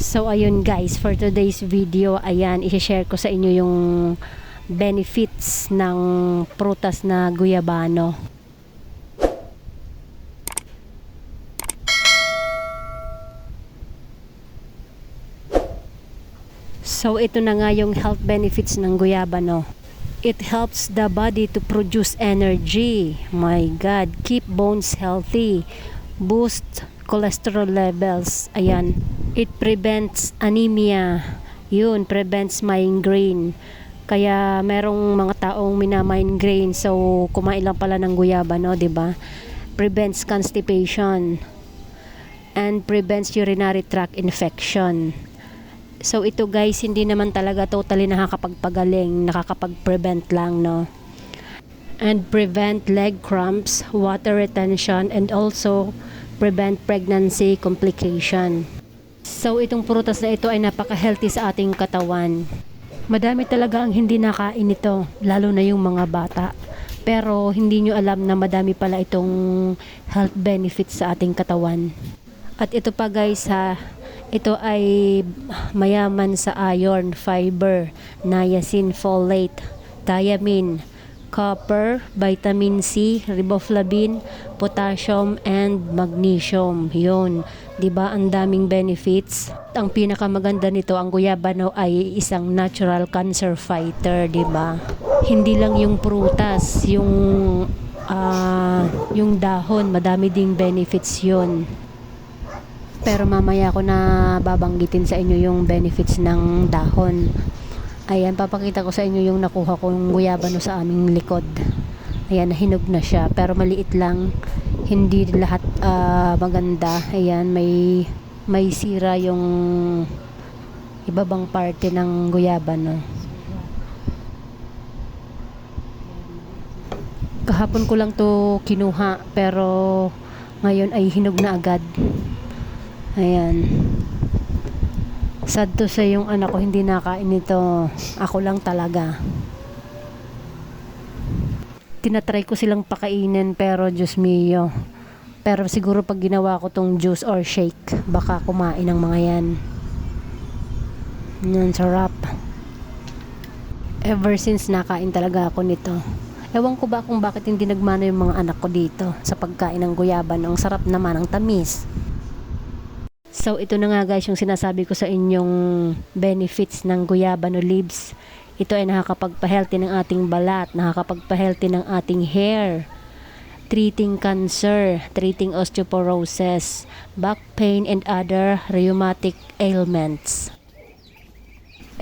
So ayun guys, for today's video, ayan, i-share ko sa inyo yung benefits ng prutas na guyabano. So ito na nga yung health benefits ng guyabano. It helps the body to produce energy. My God, keep bones healthy, boost cholesterol levels. Ayan. It prevents anemia. Yun, prevents migraine. Kaya merong mga taong mina-migraine, so kumain lang pala ng guyabano, 'di ba? Prevents constipation and prevents urinary tract infection. So ito guys, hindi naman talaga totally nakakapagpagaling, nakakapag-prevent lang, no? And prevent leg cramps, water retention, and also prevent pregnancy complication. So itong prutas na ito ay napaka-healthy sa ating katawan. Madami talaga ang hindi nakain nito, lalo na yung mga bata. Pero hindi nyo alam na madami pala itong health benefits sa ating katawan. At ito pa guys ha, ito ay mayaman sa iron, fiber, niacin, folate, thiamine, copper, vitamin C, riboflavin, potassium, and magnesium. Yun, 'di ba? Ang daming benefits. Ang pinakamaganda nito, ang guyabano ay isang natural cancer fighter, 'di ba? Hindi lang yung prutas, yung dahon, madami ding benefits 'yun. Pero mamaya ko na babanggitin sa inyo yung benefits ng dahon. Ayan, papakita ko sa inyo yung nakuha kong guyabano sa aming likod. Ayan, nahinog na siya, pero maliit lang. Hindi lahat maganda. Ayan, may sira yung ibabang parte ng guyabano. Kahapon ko lang to kinuha, pero ngayon ay hinog na agad. Ayan. Sad to say, yung anak ko hindi nakain nito. Ako lang talaga. Tinatry ko silang pakainin, pero Diyos mio. Pero siguro pag ginawa ko tong juice or shake, baka kumain ng mga yan. Yan, sarap. Ever since nakain talaga ako nito. Ewan ko ba kung bakit hindi nagmana yung mga anak ko dito sa pagkain ng guyabano. Ang sarap naman, ang tamis. So ito na nga guys yung sinasabi ko sa inyong benefits ng guyabano leaves. Ito ay nakakapagpa-healthy ng ating balat, nakakapagpa-healthy ng ating hair, treating cancer, treating osteoporosis, back pain, and other rheumatic ailments.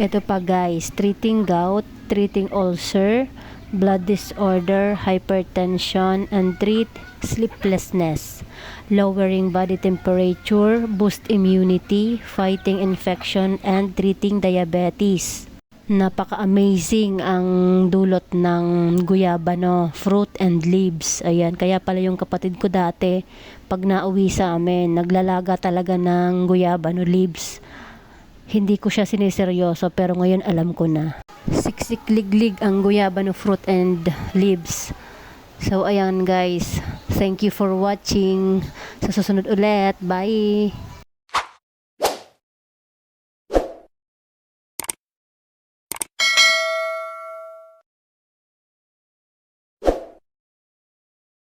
Ito pa guys, treating gout, treating ulcer, blood disorder, hypertension, and treat sleeplessness, lowering body temperature, boost immunity, fighting infection, and treating diabetes. Napaka-amazing ang dulot ng guyabano, fruit and leaves. Ayan, kaya pala yung kapatid ko dati, pag nauwi sa amin, naglalaga talaga ng guyabano leaves. Hindi ko siya siniseryoso, pero ngayon alam ko na. Siksik liglig ang guyabano fruit and leaves. So ayan guys, thank you for watching. Sa susunod ulit, bye!